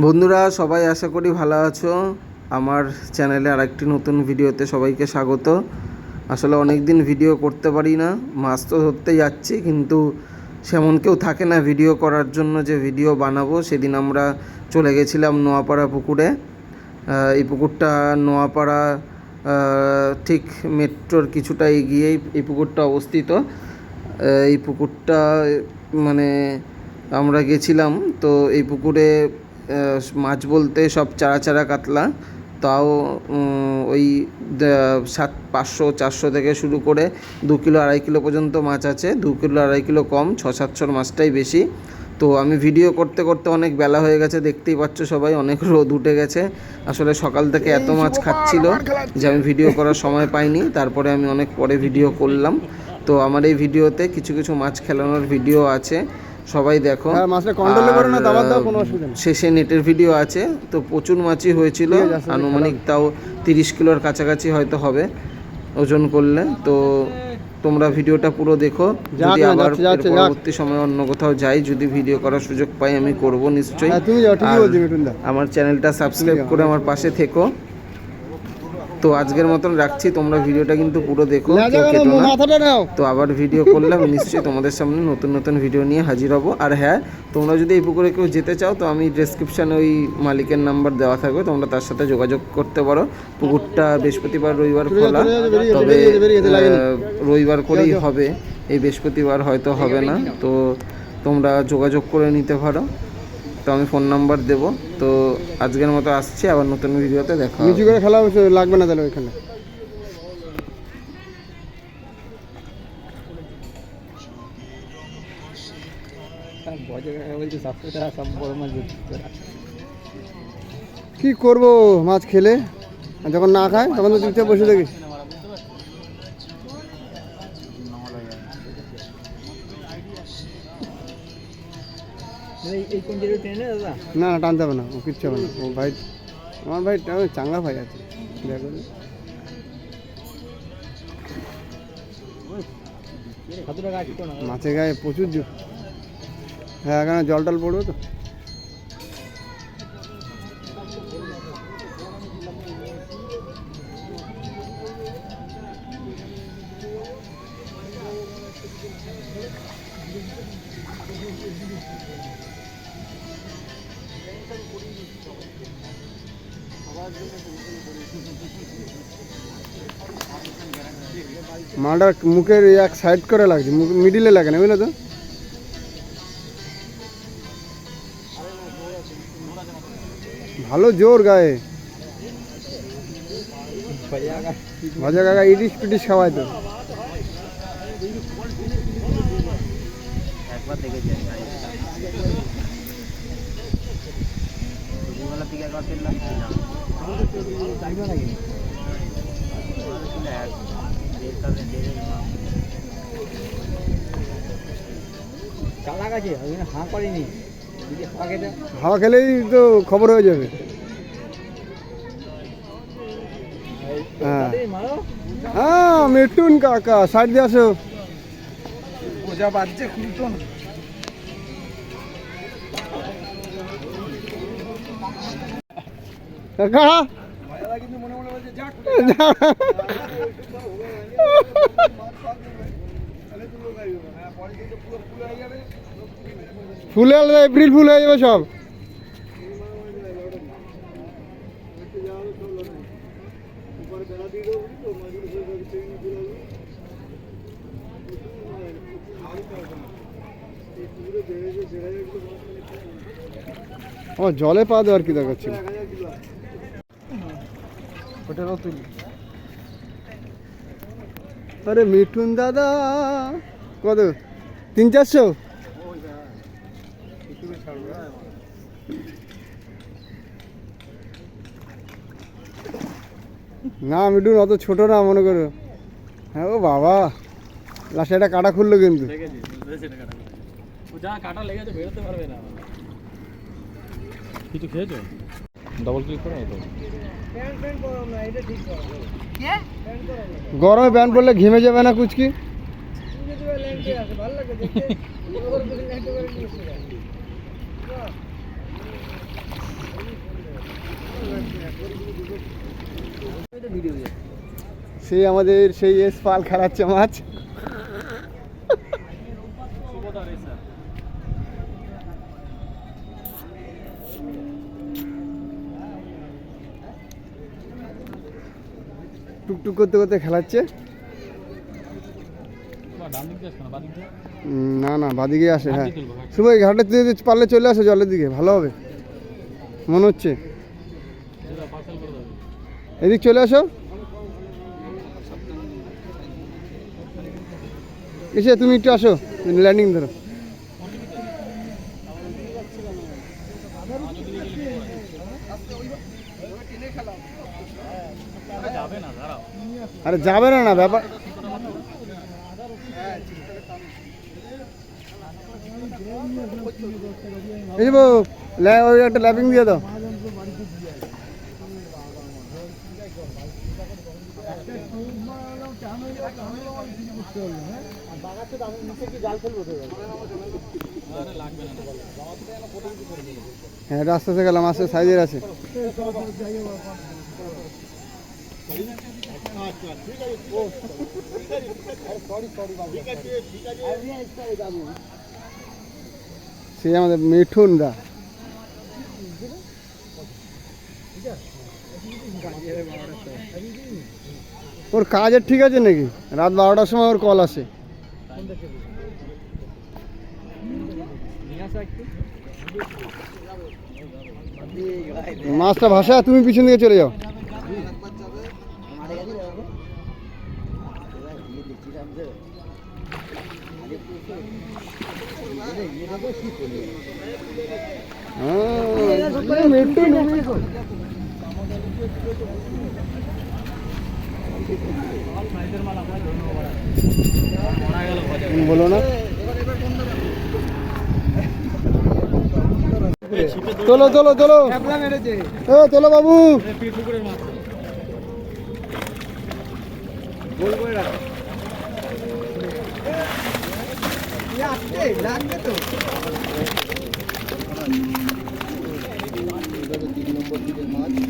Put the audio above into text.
বন্ধুরা সবাই আশা করি ভালো আছো। আমার চ্যানেলে আরেকটি নতুন ভিডিওতে সবাইকে স্বাগত। আসলে অনেক দিন ভিডিও করতে পারি না, মাছ তো ধরতে যাচ্ছি কিন্তু সেমন কেউ থাকে না ভিডিও করার জন্য যে ভিডিও বানাবো। সেদিন আমরা চলে গেছিলাম নোয়াপাড়া পুকুরে। এই পুকুরটা নোয়াপাড়া ঠিক মেট্রোর কিছুটা এগিয়েই এই পুকুরটা অবস্থিত। এই পুকুরটা মানে আমরা গেছিলাম, তো এই পুকুরে মাছ বলতে সব চারা চারা কাতলা, তাও ওই 500-400 থেকে শুরু করে 2 কিলো 2.5 কিলো পর্যন্ত মাছ আছে। 2 কিলো 2.5 কিলো কম, 600-700 মাছটাই বেশি। তো আমি ভিডিও করতে করতে অনেক বেলা হয়ে গেছে, দেখতেই পাচ্ছ সবাই, অনেক রোদ উঠে গেছে। আসলে সকাল থেকে এত মাছ খাচ্ছিল যে আমি ভিডিও করার সময় পাইনি, তারপরে আমি অনেক পরে ভিডিও করলাম। তো আমার এই ভিডিওতে কিছু কিছু মাছ খেলানোর ভিডিও আছে, সবাই দেখো। শেষে নেটের ভিডিও আছে। তো প্রচুর মাছই হয়েছিল, আনুমানিক তাও 30 কিলোর কাছাকাছি হয়তো হবে ওজন করলে। তো তোমরা ভিডিওটা পুরো দেখো। যদি আবার পরবর্তী সময় অন্য কোথাও যাই, যদি ভিডিও করার সুযোগ পাই আমি করব নিশ্চয়ই। আমার চ্যানেলটা সাবস্ক্রাইব করে আমার পাশে থেকো। তো আজকের মতন রাখছি, তোমরা ভিডিওটা কিন্তু পুরো দেখো, কেউ কেটো না। তো আবার ভিডিও করলে আমি নিশ্চয়ই তোমাদের সামনে নতুন নতুন ভিডিও নিয়ে হাজির হব। আর হ্যাঁ, তোমরা যদি এই পুকুরে কেউ যেতে চাও, তো আমি ডেসক্রিপশানে ওই মালিকের নাম্বার দেওয়া থাকবে, তোমরা তার সাথে যোগাযোগ করতে পারো। পুকুরটা বৃহস্পতিবার রবিবার খোলা, তবে রবিবার করেই হবে, এই বৃহস্পতিবার হয়তো হবে না। তো তোমরা যোগাযোগ করে নিতে পারো, তো আমি ফোন নাম্বার দেবো। তো আজকের মতো আসছি, আবার নতুন ভিডিওতে দেখা হবে। নিচু করে খেলা লাগবে না তাহলে ওইখানে। কি করবো মাছ খেলে, যখন না খায় তখন তো চুপচাপ বসে থাকি। না না, টানতে হবে না, ও কিচ্ছু হবে না। ও ভাই, আমার ভাই চাঙ্গা ভাই আছে, দেখো মাছের গায়ে প্রচুর জল। হ্যাঁ, এখানে জল টল পড়বে তো। মালটা মুখের এক সাইড করে লাগছে, মিডিলে লাগে না, বুঝলে তো। ভালো জোর গায়ে। ভাজা কাকা ইটিস পিটিস খাওয়ায় তো। হাওয়া খেলেই তো খবর হয়ে যাবে। হ্যাঁ মিঠুন কাকা, সাইড দিয়ে আসো। পূজা বাজছে খুলতো না। কাকা ফুলে আলাদা, এপ্রিল ফুল হয়ে যাবে সব। আমার জলে পা দেওয়ার কি দরকার ছিল। আরে মিঠুন দাদা, কত 300-400? না মিঠুন অত ছোট না মনে করো। হ্যাঁ ও বাবা, লাস্টে একটা কাটা খুললো কিন্তু। কিছু খেয়েছো? ডবল ক্লিক করো তো। গরমে প্যান্ট পরলে ঘেমে যাবে না কুচকি? সেই আমাদের সেই এস পাল খেলাচ্ছে মাছ। টুকটুক করতে করতে খেলাচ্ছে। না না বাদিকে আসে, হ্যাঁ সময় ঘাটে পারলে চলে আসো জলের দিকে, ভালো হবে মনে হচ্ছে। এদিক চলে আসো। এসে তুমি একটু আসো, ল্যান্ডিং ধরো। আরে যাবে না, না ব্যাপার এই যে ওই একটা ল্যাপিং দিয়ে দাও। হ্যাঁ এটা আস্তে আস্তে গেলাম, আস্তে সাইজের আছে। সে আমাদের মিঠুন দা, ওর কাজের ঠিক আছে নাকি? রাত 12টার সময় ওর কল আসে। মাছটা ভাষা, তুমি পিছন দিকে চলে যাও। বলো না, চলো চলো চলো চলো বাবু। তিন নম্বর দিকের মাছ